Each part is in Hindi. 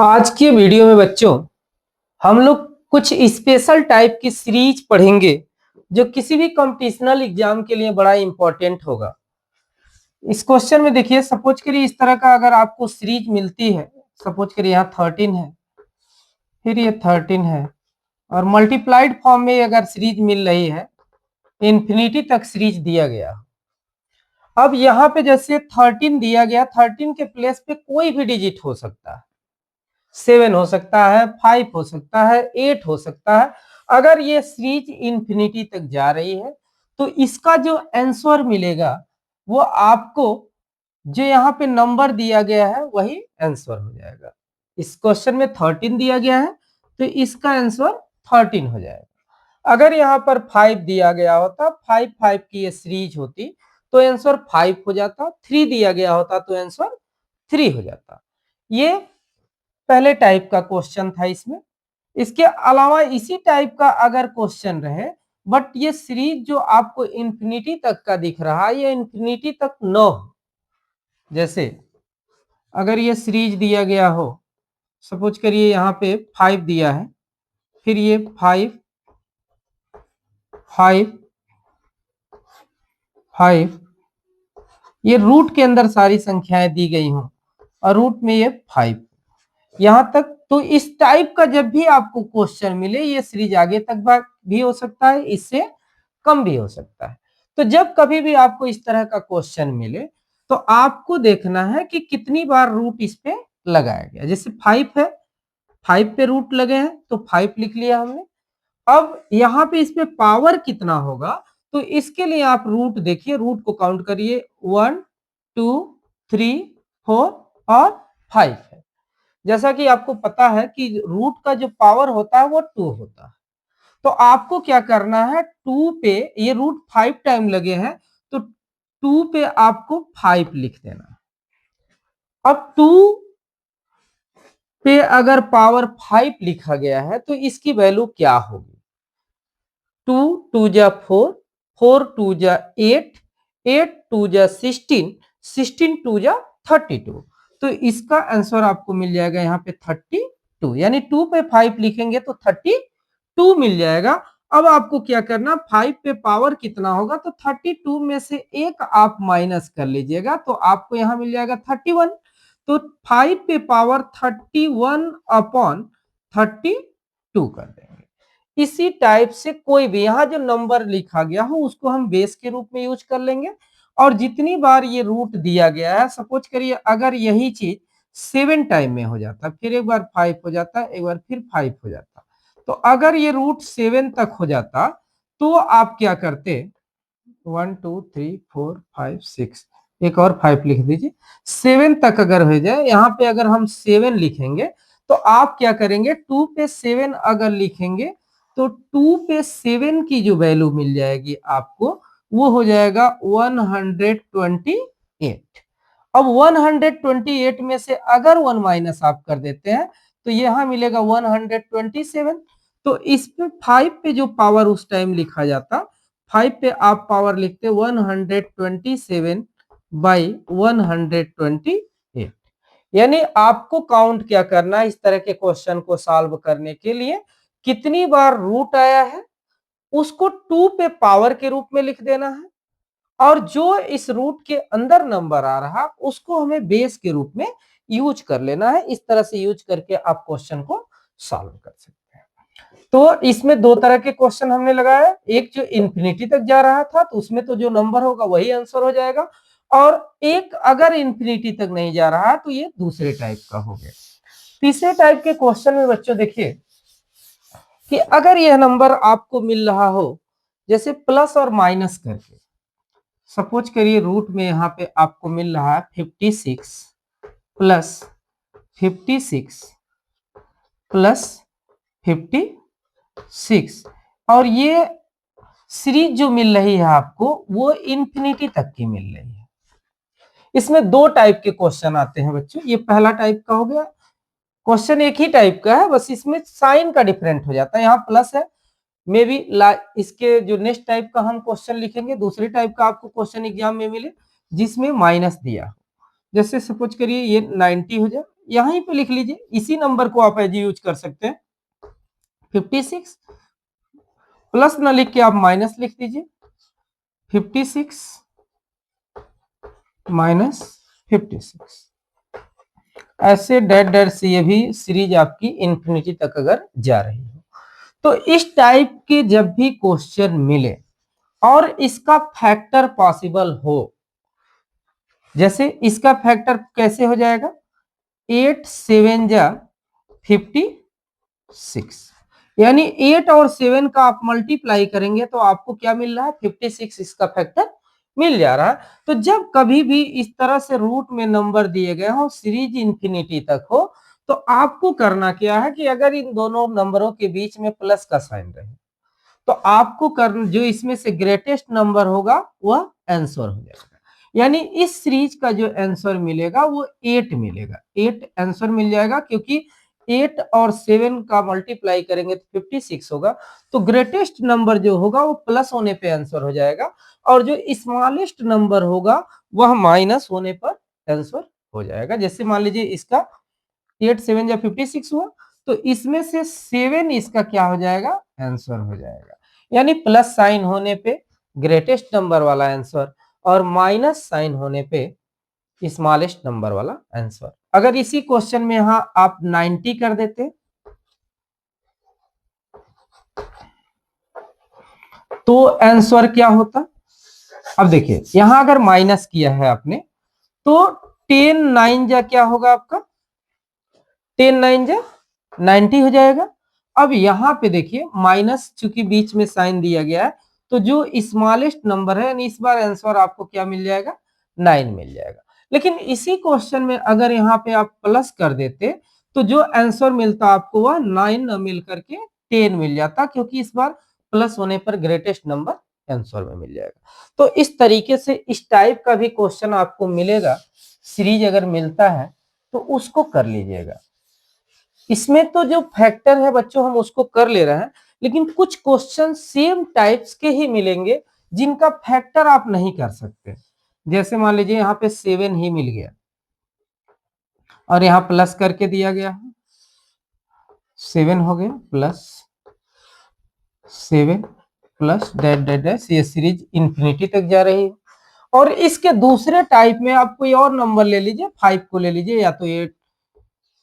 आज के वीडियो में बच्चों हम लोग कुछ स्पेशल टाइप की सीरीज पढ़ेंगे जो किसी भी कॉम्पिटिशनल एग्जाम के लिए बड़ा इंपॉर्टेंट होगा। इस क्वेश्चन में देखिए, सपोज करिए इस तरह का अगर आपको सीरीज मिलती है, सपोज करिए यहाँ 13 है, फिर ये 13 है और मल्टीप्लाइड फॉर्म में अगर सीरीज मिल रही है, इन्फिनिटी तक सीरीज दिया गया। अब यहाँ पे जैसे 13 दिया गया, 13 के प्लेस पे कोई भी डिजिट हो सकता है, 7 हो सकता है, 5 हो सकता है, 8 हो सकता है। अगर ये सीरीज इंफिनिटी तक जा रही है तो इसका जो आंसर मिलेगा वो आपको जो यहाँ पे नंबर दिया गया है वही आंसर हो जाएगा। इस क्वेश्चन में 13 दिया गया है तो इसका आंसर 13 हो जाएगा। अगर यहाँ पर 5 दिया गया होता, 5 5 की ये सीरीज होती तो आंसर 5 हो जाता, 3 दिया गया होता तो आंसर 3 हो जाता। ये पहले टाइप का क्वेश्चन था इसमें। इसके अलावा इसी टाइप का अगर क्वेश्चन रहे बट ये सीरीज जो आपको इंफिनिटी तक का दिख रहा है ये इंफिनिटी तक न हो, जैसे अगर ये सीरीज दिया गया हो, सपोज करिए यहाँ पे 5 दिया है, फिर ये 5 5 5, ये रूट के अंदर सारी संख्याएं दी गई हों और रूट में ये 5 यहां तक, तो इस टाइप का जब भी आपको क्वेश्चन मिले ये सीरीज आगे तक भी हो सकता है, इससे कम भी हो सकता है। तो जब कभी भी आपको इस तरह का क्वेश्चन मिले तो आपको देखना है कि कितनी बार रूट इस पे लगाया गया। जैसे 5 है, 5 पे रूट लगे हैं तो 5 लिख लिया हमने। अब यहाँ पे इस पे पावर कितना होगा तो इसके लिए आप रूट देखिए, रूट को काउंट करिए, 1 2 3 4 और 5 है। जैसा कि आपको पता है कि रूट का जो पावर होता है वो 2 होता है, तो आपको क्या करना है, 2 पे ये रूट 5 टाइम लगे हैं तो 2 पे आपको 5 लिख देना। अब 2 पे अगर पावर 5 लिखा गया है तो इसकी वैल्यू क्या होगी, 2 2 जा 4, 4 2 जा 8, 8 2 जा 16, 16 2 जा 32, तो इसका आंसर आपको मिल जाएगा यहाँ पे 32, यानी 2 पे 5 लिखेंगे तो 32 मिल जाएगा। अब आपको क्या करना, 5 पे पावर कितना होगा तो 32 में से एक आप माइनस कर लीजिएगा तो आपको यहाँ मिल जाएगा 31, तो 5 पे पावर 31 अपॉन 32 कर देंगे। इसी टाइप से कोई भी यहाँ जो नंबर लिखा गया हो उसको हम बेस के रूप में यूज कर लेंगे और जितनी बार ये रूट दिया गया है, सपोज करिए अगर यही चीज 7 टाइम में हो जाता, फिर एक बार 5 हो जाता, एक बार फिर 5 हो जाता, तो अगर ये रूट 7 तक हो जाता तो आप क्या करते, 1 2 3 4 5 6, एक और 5 लिख दीजिए, 7 तक अगर हो जाए, यहाँ पे अगर हम 7 लिखेंगे तो आप क्या करेंगे, 2 पे 7 अगर लिखेंगे तो 2 पे 7 की जो वैल्यू मिल जाएगी आपको वो हो जाएगा 128। अब 128 में से अगर 1 माइनस आप कर देते हैं तो यहां मिलेगा 127, तो इस पे 5 पे जो पावर उस टाइम लिखा जाता, 5 पे आप पावर लिखते 127 बाई 128, यानी आपको काउंट क्या करना है इस तरह के क्वेश्चन को सॉल्व करने के लिए, कितनी बार रूट आया है उसको 2 पे पावर के रूप में लिख देना है और जो इस रूट के अंदर नंबर आ रहा उसको हमें बेस के रूप में यूज कर लेना है। इस तरह से यूज करके आप क्वेश्चन को सॉल्व कर सकते हैं। तो इसमें दो तरह के क्वेश्चन हमने लगाया, एक जो इंफिनिटी तक जा रहा था तो उसमें तो जो नंबर होगा वही आंसर हो जाएगा, और एक अगर इंफिनिटी तक नहीं जा रहा तो ये दूसरे टाइप का हो गया। तीसरे टाइप के क्वेश्चन में बच्चों देखिए कि अगर यह नंबर आपको मिल रहा हो जैसे प्लस और माइनस करके, सपोज करिए रूट में यहाँ पे आपको मिल रहा है 56 प्लस 56 प्लस 56, और ये सीरीज जो मिल रही है आपको वो इंफिनिटी तक की मिल रही है। इसमें दो टाइप के क्वेश्चन आते हैं बच्चों, ये पहला टाइप का हो गया, क्वेश्चन एक ही टाइप का है बस इसमें साइन का डिफरेंट हो जाता है, यहाँ प्लस है, मे बी इसके जो नेक्स्ट टाइप का हम क्वेश्चन लिखेंगे दूसरे टाइप का आपको क्वेश्चन एग्जाम में मिले जिसमें माइनस दिया, जैसे सपोज करिए ये 90 हो जाए, यहीं पे लिख लीजिए, इसी नंबर को आप एज यूज कर सकते हैं। 56 प्लस ना लिख के आप माइनस लिख दीजिए, 56 माइनस 56। ऐसे डैट डैट से ये भी सीरीज आपकी इंफिनिटी तक अगर जा रही हो, तो इस टाइप के जब भी क्वेश्चन मिले और इसका फैक्टर पॉसिबल हो, जैसे इसका फैक्टर कैसे हो जाएगा, 8 7 जा 56, यानी 8 और 7 का आप मल्टीप्लाई करेंगे तो आपको क्या मिल रहा है, 56 इसका फैक्टर मिल जा रहा है। तो जब कभी भी इस तरह से रूट में नंबर दिए गए हो, सीरीज इंफिनिटी तक हो, तो आपको करना क्या है कि अगर इन दोनों नंबरों के बीच में प्लस का साइन रहे, तो आपको कर जो इसमें से ग्रेटेस्ट नंबर होगा वह आंसर हो जाएगा। यानी इस सीरीज का जो आंसर मिलेगा वो 8 मिलेगा, 8 आंसर मिल जाएगा, क्योंकि 8 और 7 का मल्टीप्लाई करेंगे तो 56 होगा। तो ग्रेटेस्ट नंबर जो होगा वो प्लस होने पे आंसर हो जाएगा, और जो स्मॉलेस्ट नंबर होगा वह माइनस होने पर आंसर हो जाएगा। जैसे मान लीजिए इसका 8 7 या 56 हुआ, तो इसमें से 7 इसका क्या हो जाएगा, आंसर हो जाएगा। यानी प्लस साइन होने पे ग्रेटेस्ट नंबर वाला आंसर, और माइनस साइन होने पे स्मॉलेस्ट नंबर वाला आंसर। अगर इसी क्वेश्चन में यहां आप 90 कर देते तो आंसर क्या होता। अब देखिए यहां अगर माइनस किया है आपने, तो 10 9 जा क्या होगा आपका, 10 9 जा 90 हो जाएगा। अब यहां पे देखिए माइनस चूंकि बीच में साइन दिया गया है, तो जो स्मॉलेस्ट नंबर है, यानी इस बार आंसर आपको क्या मिल जाएगा, 9 मिल जाएगा। लेकिन इसी क्वेश्चन में अगर यहाँ पे आप प्लस कर देते, तो जो आंसर मिलता आपको वह 9 न मिल करके 10 मिल जाता, क्योंकि इस बार प्लस होने पर ग्रेटेस्ट नंबर आंसर में मिल जाएगा। तो इस तरीके से इस टाइप का भी क्वेश्चन आपको मिलेगा, सीरीज अगर मिलता है तो उसको कर लीजिएगा। इसमें तो जो फैक्टर है बच्चों हम उसको कर ले रहे हैं, लेकिन कुछ क्वेश्चन सेम टाइप्स के ही मिलेंगे जिनका फैक्टर आप नहीं कर सकते। जैसे मान लीजिए यहाँ पे 7 ही मिल गया और यहाँ प्लस करके दिया गया है, 7 हो गया plus 7 plus that that that, ये सीरीज इंफिनिटी तक जा रही है। और इसके दूसरे टाइप में आप कोई और नंबर ले लीजिए, 5 को ले लीजिए, या तो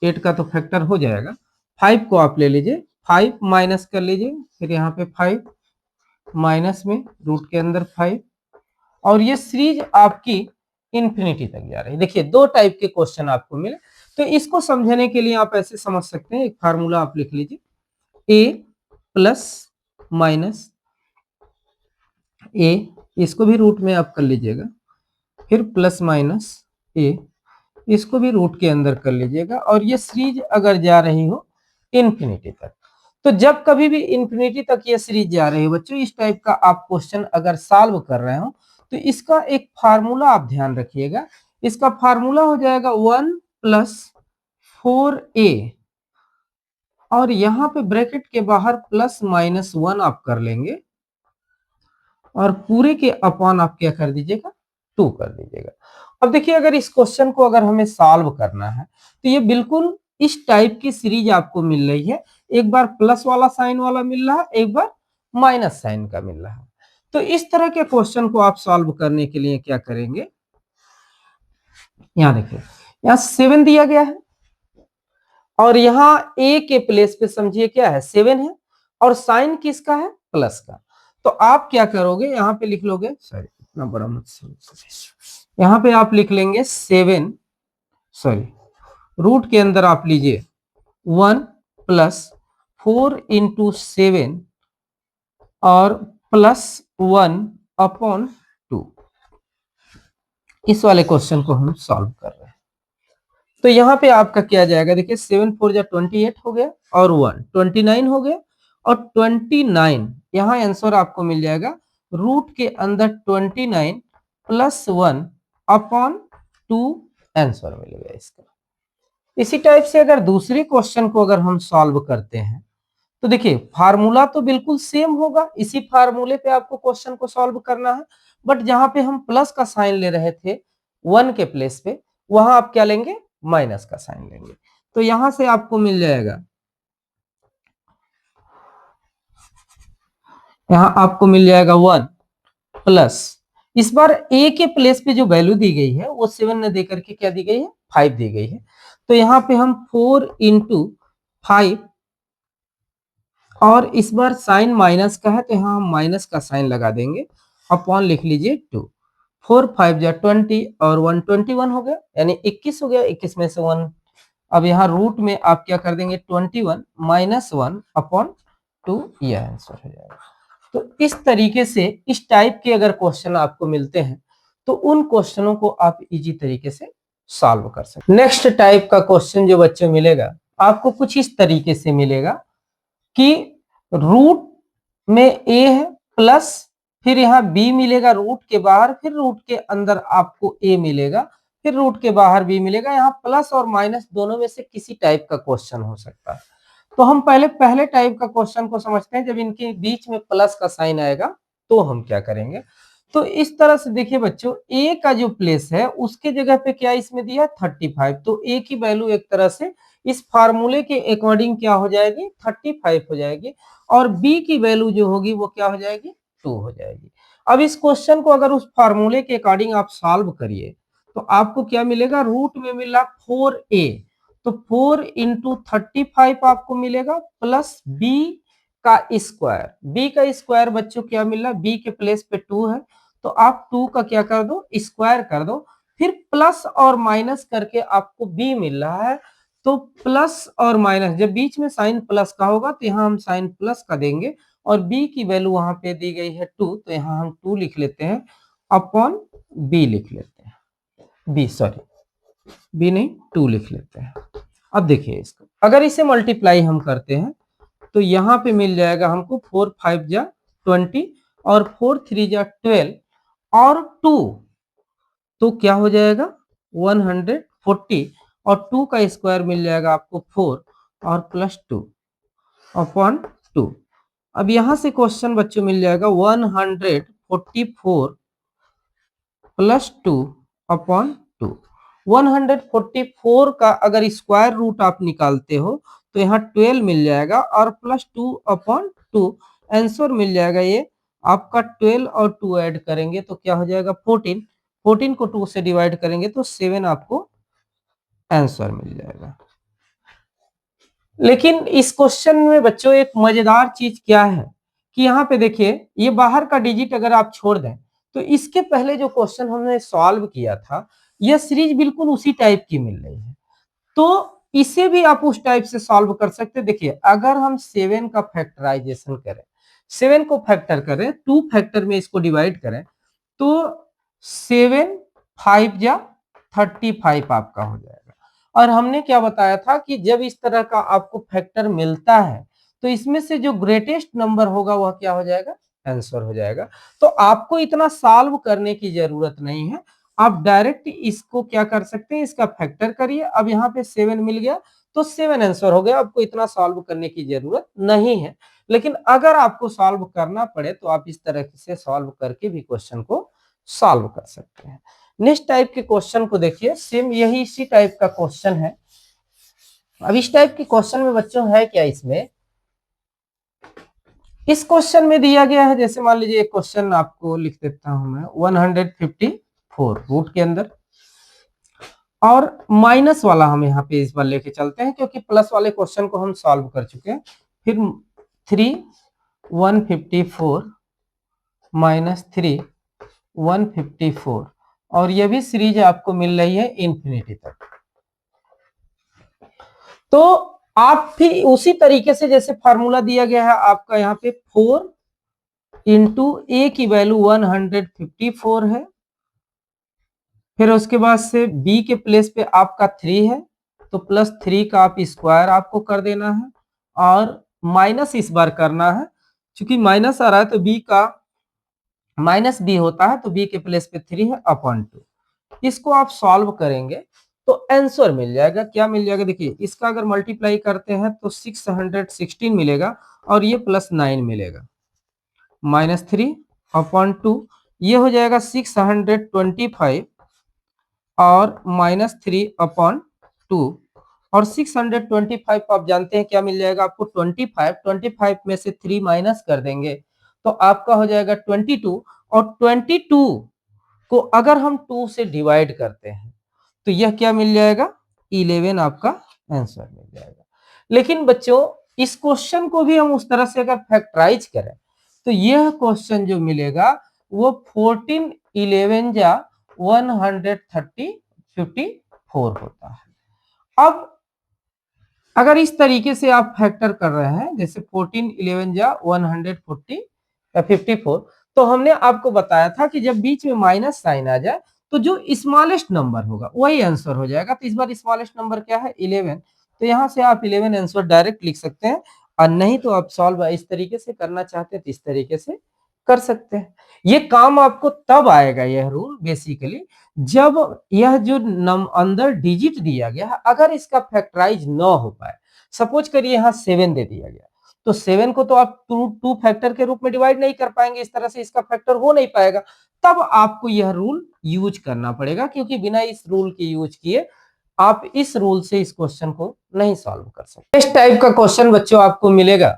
8 का तो फैक्टर हो जाएगा, 5 को आप ले लीजिए, 5 माइनस कर लीजिए, फिर यहाँ पे 5 माइनस में रूट के अंदर 5, और ये सीरीज आपकी इंफिनिटी तक जा रही है। देखिए दो टाइप के क्वेश्चन आपको मिले, तो इसको समझने के लिए आप ऐसे समझ सकते हैं, एक फार्मूला आप लिख लीजिए, ए प्लस माइनस ए, इसको भी रूट में आप कर लीजिएगा, फिर प्लस माइनस ए, इसको भी रूट के अंदर कर लीजिएगा, और ये सीरीज अगर जा रही हो इंफिनिटी तक। तो जब कभी भी इंफिनिटी तक ये सीरीज जा रही है बच्चों, इस टाइप का आप क्वेश्चन अगर सॉल्व कर रहे हो, तो इसका एक फार्मूला आप ध्यान रखिएगा। इसका फार्मूला हो जाएगा 1 प्लस 4a, और यहाँ पे ब्रैकेट के बाहर प्लस माइनस 1 आप कर लेंगे, और पूरे के अपॉन आप क्या कर दीजिएगा, 2 कर दीजिएगा। अब देखिए अगर इस क्वेश्चन को अगर हमें सॉल्व करना है, तो ये बिल्कुल इस टाइप की सीरीज आपको मिल रही है, एक बार प्लस वाला साइन वाला मिल रहा है, एक बार माइनस साइन का मिल रहा है। तो इस तरह के क्वेश्चन को आप सॉल्व करने के लिए क्या करेंगे, यहाँ देखिए यहाँ 7 दिया गया है, और यहाँ ए के प्लेस पे समझिए क्या है, 7 है, और साइन किसका है, प्लस का। तो आप क्या करोगे, यहाँ पे लिख लोगे, सॉरी इतना बड़ा मत, यहाँ पे आप लिख लेंगे 7, सॉरी रूट के अंदर आप लीजिए 1 प्लस 4 इंटू 7 और प्लस 1 अपॉन 2। इस वाले क्वेश्चन को हम सॉल्व कर रहे हैं। तो यहाँ पे आपका क्या जाएगा, देखिए 7 4 जा 28 हो गया, और 1 29 हो गया, और 29 यहाँ आंसर आपको मिल जाएगा रूट के अंदर 29 प्लस 1 अपॉन 2 आंसर मिलेगा इसका। इसी टाइप से अगर दूसरे क्वेश्चन को अगर हम सॉल्व करते हैं, तो देखिए फार्मूला तो बिल्कुल सेम होगा, इसी फार्मूले पे आपको क्वेश्चन को सॉल्व करना है, बट जहां पे हम प्लस का साइन ले रहे थे 1 के प्लेस पे, वहां आप क्या लेंगे, माइनस का साइन लेंगे। तो यहां से आपको मिल जाएगा, यहां आपको मिल जाएगा 1 प्लस, इस बार a के प्लेस पे जो वैल्यू दी गई है वो 7 न दे करके क्या दी गई है, 5 दी गई है। तो यहाँ पे हम 4 इंटू 5, और इस बार साइन माइनस का है तो यहाँ हम माइनस का साइन लगा देंगे, अपॉन लिख लीजिए 2। 4 5 जा 20 और 1 21 हो गया, यानी 21 हो गया, 21 में से 1। अब यहाँ रूट में आप क्या कर देंगे, 21 माइनस 1 अपॉन 2, यह आंसर हो जाएगा। तो इस तरीके से इस टाइप के अगर क्वेश्चन आपको मिलते हैं तो उन क्वेश्चनों को आप इजी तरीके से सॉल्व कर सकते हैं। नेक्स्ट टाइप का क्वेश्चन जो बच्चों मिलेगा आपको कुछ इस तरीके से मिलेगा कि रूट में a है प्लस, फिर यहाँ b मिलेगा रूट के बाहर, फिर रूट के अंदर आपको a मिलेगा, फिर रूट के बाहर b मिलेगा। यहाँ प्लस और माइनस दोनों में से किसी टाइप का क्वेश्चन हो सकता है। तो हम पहले टाइप का क्वेश्चन को समझते हैं। जब इनके बीच में प्लस का साइन आएगा तो हम क्या करेंगे। तो इस तरह से देखिए बच्चों, a का जो प्लेस है उसके जगह पे क्या इसमें दिया 35, तो a की वैल्यू एक तरह से इस फार्मूले के अकॉर्डिंग क्या हो जाएगी 35 हो जाएगी, और b की वैल्यू जो होगी वो क्या हो जाएगी 2 हो जाएगी। अब इस क्वेश्चन को अगर उस फार्मूले के अकॉर्डिंग आप सॉल्व करिए तो आपको क्या मिलेगा, रूट में मिला 4a, तो 4 इंटू 35 आपको मिलेगा, प्लस b का स्क्वायर। b का स्क्वायर बच्चों क्या मिला, b के प्लेस पे 2 है तो आप 2 का क्या कर दो, स्क्वायर कर दो, फिर प्लस और माइनस करके आपको b मिल रहा है। तो प्लस और माइनस जब बीच में साइन प्लस का होगा तो यहाँ हम साइन प्लस का देंगे, और b की वैल्यू वहां पे दी गई है 2, तो यहाँ हम 2 लिख लेते हैं, अपॉन b लिख लेते हैं, b नहीं 2 लिख लेते हैं। अब देखिए इसको अगर इसे मल्टीप्लाई हम करते हैं तो यहाँ पे मिल जाएगा हमको 4 5 जा 20 और 4 3 जा 12 और 2, तो क्या हो जाएगा 140, और 2 का स्क्वायर मिल जाएगा आपको 4 और प्लस 2 अपॉन 2। अब यहां से क्वेश्चन बच्चों मिल जाएगा 144 प्लस 2 अपॉन 2। 144 का अगर स्क्वायर रूट आप निकालते हो तो यहाँ 12 मिल जाएगा और प्लस 2 अपॉन 2, आंसर मिल जाएगा ये आपका 12 और 2 ऐड करेंगे तो क्या हो जाएगा 14, 14 को 2 से डिवाइड करेंगे तो 7 आपको आंसर मिल जाएगा। लेकिन इस क्वेश्चन में बच्चों एक मजेदार चीज क्या है कि यहाँ पे देखिए ये बाहर का डिजिट अगर आप छोड़ दें तो इसके पहले जो क्वेश्चन हमने सॉल्व किया था यह सीरीज बिल्कुल उसी टाइप की मिल रही है, तो इसे भी आप उस टाइप से सॉल्व कर सकते हैं। देखिए अगर हम 7 का फैक्टराइजेशन करें, 7 को फैक्टर करें, 2 फैक्टर में इसको डिवाइड करें तो 7 5 जा 35 आपका हो जाएगा। और हमने क्या बताया था कि जब इस तरह का आपको फैक्टर मिलता है तो इसमें से जो ग्रेटेस्ट नंबर होगा वह क्या हो जाएगा, आंसर हो जाएगा। तो आपको इतना सॉल्व करने की जरूरत नहीं है, आप डायरेक्ट इसको क्या कर सकते हैं, इसका फैक्टर करिए। अब यहाँ पे 7 मिल गया तो 7 आंसर हो गया, आपको इतना सॉल्व करने की जरूरत नहीं है। लेकिन अगर आपको सॉल्व करना पड़े तो आप इस तरह से सॉल्व करके भी क्वेश्चन को सॉल्व कर सकते हैं। नेक्स्ट टाइप के क्वेश्चन को देखिए, सेम यही इसी टाइप का क्वेश्चन है। अब इस टाइप के क्वेश्चन में बच्चों है क्या, इसमें इस क्वेश्चन में दिया गया है, जैसे मान लीजिए एक क्वेश्चन आपको लिख देता हूं मैं 154 रूट के अंदर, और माइनस वाला हम यहाँ पे इस बार लेके चलते हैं क्योंकि प्लस वाले क्वेश्चन को हम सॉल्व कर चुके हैं। फिर 3 154 माइनस 3 154, और ये भी सीरीज आपको मिल रही है इंफिनिटी तक। तो आप भी उसी तरीके से जैसे फार्मूला दिया गया है आपका यहाँ पे 4 इंटू ए की वैल्यू 154 है, फिर उसके बाद से बी के प्लेस पे आपका 3 है तो प्लस 3 का आप स्क्वायर आपको कर देना है, और माइनस इस बार करना है क्योंकि माइनस आ रहा है तो बी का माइनस बी होता है तो बी के प्लेस पे 3 है अपॉन 2। इसको आप सॉल्व करेंगे तो आंसर मिल जाएगा, क्या मिल जाएगा देखिए, इसका अगर मल्टीप्लाई करते हैं तो 616 मिलेगा और ये प्लस 9 मिलेगा, माइनस 3 अपॉन 2, ये हो जाएगा 625 और माइनस 3 अपॉन 2 और 625 आप जानते हैं क्या मिल जाएगा आपको 25 में से 3 माइनस कर देंगे तो आपका हो जाएगा 22 और 22 को अगर हम 2 से डिवाइड करते हैं तो यह क्या मिल जाएगा 11 आपका आंसर मिल जाएगा। लेकिन बच्चों इस क्वेश्चन को भी हम उस तरह से अगर फैक्टराइज करें तो यह क्वेश्चन जो मिलेगा वो 14 11 जा 130 54 होता है। अब अगर इस तरीके से आप फैक्टर कर रहे हैं जैसे 14 11 जा 140 या 54 तो हमने आपको बताया था कि जब बीच में माइनस साइन आ जाए तो जो स्मॉलेस्ट नंबर होगा वही आंसर हो जाएगा। तो इस बार स्मॉलेस्ट नंबर क्या है 11, तो यहां से आप 11 आंसर डायरेक्ट लिख सकते हैं और नहीं तो आप सॉल्व इस तरीके से करना चाहते हैं तो इस तरीके से कर सकते हैं। ये काम आपको तब आएगा यह रूल बेसिकली जब यह जो अंदर डिजिट दिया गया है अगर इसका फैक्टराइज न हो पाए। सपोज करिए यहाँ 7 दे दिया गया तो 7 को तो आप टू फैक्टर के रूप में डिवाइड नहीं कर पाएंगे, इस तरह से इसका फैक्टर हो नहीं पाएगा। तब आपको यह रूल यूज करना पड़ेगा क्योंकि बिना इस रूल के यूज किए आप इस रूल से इस क्वेश्चन को नहीं सॉल्व कर सकते। इस टाइप का क्वेश्चन बच्चों आपको मिलेगा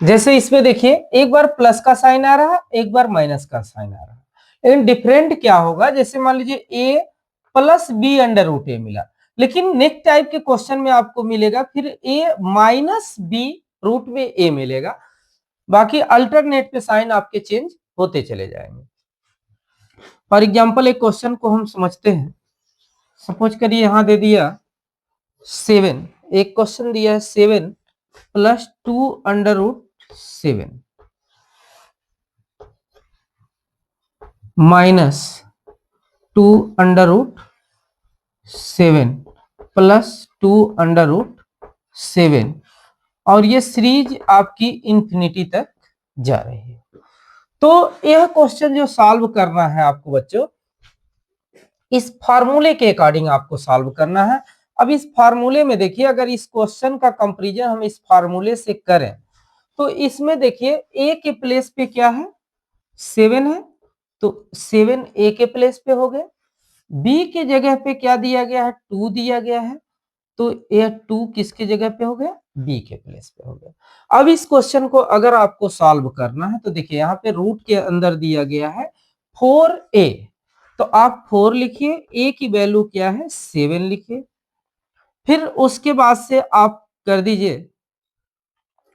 जैसे इसमें देखिए एक बार प्लस का साइन आ रहा है एक बार माइनस का साइन आ रहा है, लेकिन डिफरेंट क्या होगा जैसे मान लीजिए ए प्लस बी अंडर रूट ए मिला, लेकिन नेक्स्ट टाइप के क्वेश्चन में आपको मिलेगा फिर ए माइनस बी रूट में ए मिलेगा। बाकी अल्टरनेट पे साइन आपके चेंज होते चले जाएंगे। फॉर एग्जाम्पल एक क्वेश्चन को हम समझते हैं। सपोज करिए यहां दे दिया 7, एक क्वेश्चन दिया है 7 plus 2 under root 7 minus 2 under root 7 plus 2 under root 7 और ये सीरीज आपकी इंफिनिटी तक जा रही है। तो यह क्वेश्चन जो सॉल्व करना है आपको बच्चों इस फार्मूले के अकॉर्डिंग आपको सॉल्व करना है। अब इस फार्मूले में देखिए अगर इस क्वेश्चन का कंपैरिजन हम इस फार्मूले से करें तो इसमें देखिए ए के प्लेस पे क्या है 7 है तो 7 ए के प्लेस पे हो गया, बी के जगह पे क्या दिया गया है 2 दिया गया है तो यह 2 किसके जगह पे हो गया बी के प्लेस पे हो गया। अब इस क्वेश्चन को अगर आपको सॉल्व करना है तो देखिए यहाँ पे रूट के अंदर दिया गया है 4a तो आप 4 लिखिए, a की वैल्यू क्या है 7 लिखिए, फिर उसके बाद से आप कर दीजिए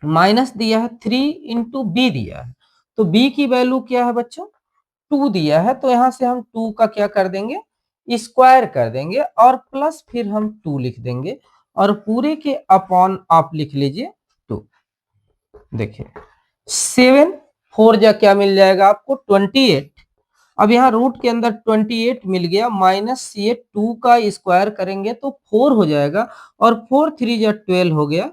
माइनस दिया है 3 इंटू बी दिया है तो b की वैल्यू क्या है बच्चों 2 दिया है तो यहां से हम 2 का क्या कर देंगे स्क्वायर कर देंगे और प्लस फिर हम 2 लिख देंगे और पूरे के अपॉन आप लिख लीजिए 2। देखिए 7 4 जा क्या मिल जाएगा आपको 28। अब यहाँ रूट के अंदर 28 मिल गया माइनस ये 2 का स्क्वायर करेंगे तो 4 हो जाएगा और 4 3 जा 12 हो गया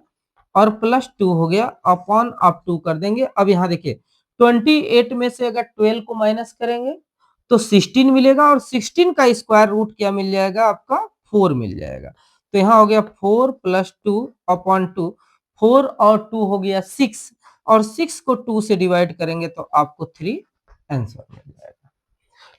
और प्लस 2 हो गया अपॉन आप 2 कर देंगे। अब यहाँ देखिए 28 में से अगर 12 को माइनस करेंगे तो 16 मिलेगा और 16 का स्क्वायर रूट क्या मिल जाएगा आपका 4 मिल जाएगा। तो यहाँ हो गया 4 प्लस 2 अपॉन 2, 4 और 2 हो गया 6 और 6 को 2 से डिवाइड करेंगे तो आपको 3 आंसर मिल जाएगा।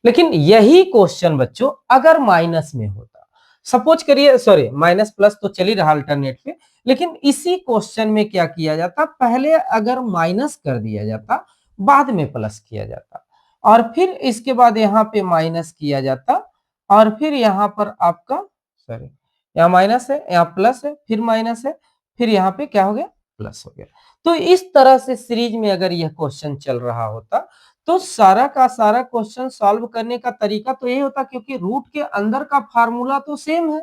लेकिन यही क्वेश्चन बच्चों अगर माइनस में होता, सपोज करिए सॉरी माइनस प्लस तो चल ही रहा अल्टरनेट पे, लेकिन इसी क्वेश्चन में क्या किया जाता पहले अगर माइनस कर दिया जाता बाद में प्लस किया जाता और फिर इसके बाद यहाँ पे माइनस किया जाता और फिर यहाँ पर आपका सॉरी यहाँ माइनस है यहाँ प्लस है फिर माइनस है फिर यहाँ पे क्या हो गया प्लस हो गया। तो इस तरह से सीरीज में अगर यह क्वेश्चन चल रहा होता तो सारा का सारा क्वेश्चन सॉल्व करने का तरीका तो यही होता क्योंकि रूट के अंदर का फार्मूला तो सेम है,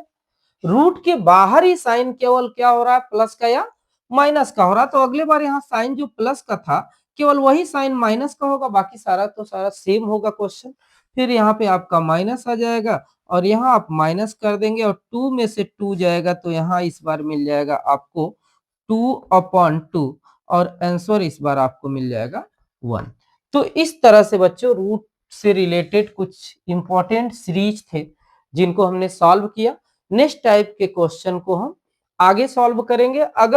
रूट के बाहर ही साइन केवल क्या हो रहा है प्लस का या माइनस का हो रहा है। तो अगले बार यहाँ साइन जो प्लस का था केवल वही साइन माइनस का होगा, बाकी सारा तो सारा सेम होगा क्वेश्चन। फिर यहाँ पे आपका माइनस आ जाएगा और यहाँ आप माइनस कर देंगे और 2 में से 2 जाएगा तो यहाँ इस बार मिल जाएगा आपको 2/2 और आंसर इस बार आपको मिल जाएगा 1। तो इस तरह से बच्चों रूट से रिलेटेड कुछ इंपॉर्टेंट सीरीज थे जिनको हमने सॉल्व किया। नेक्स्ट टाइप के क्वेश्चन को हम आगे सॉल्व करेंगे। अगर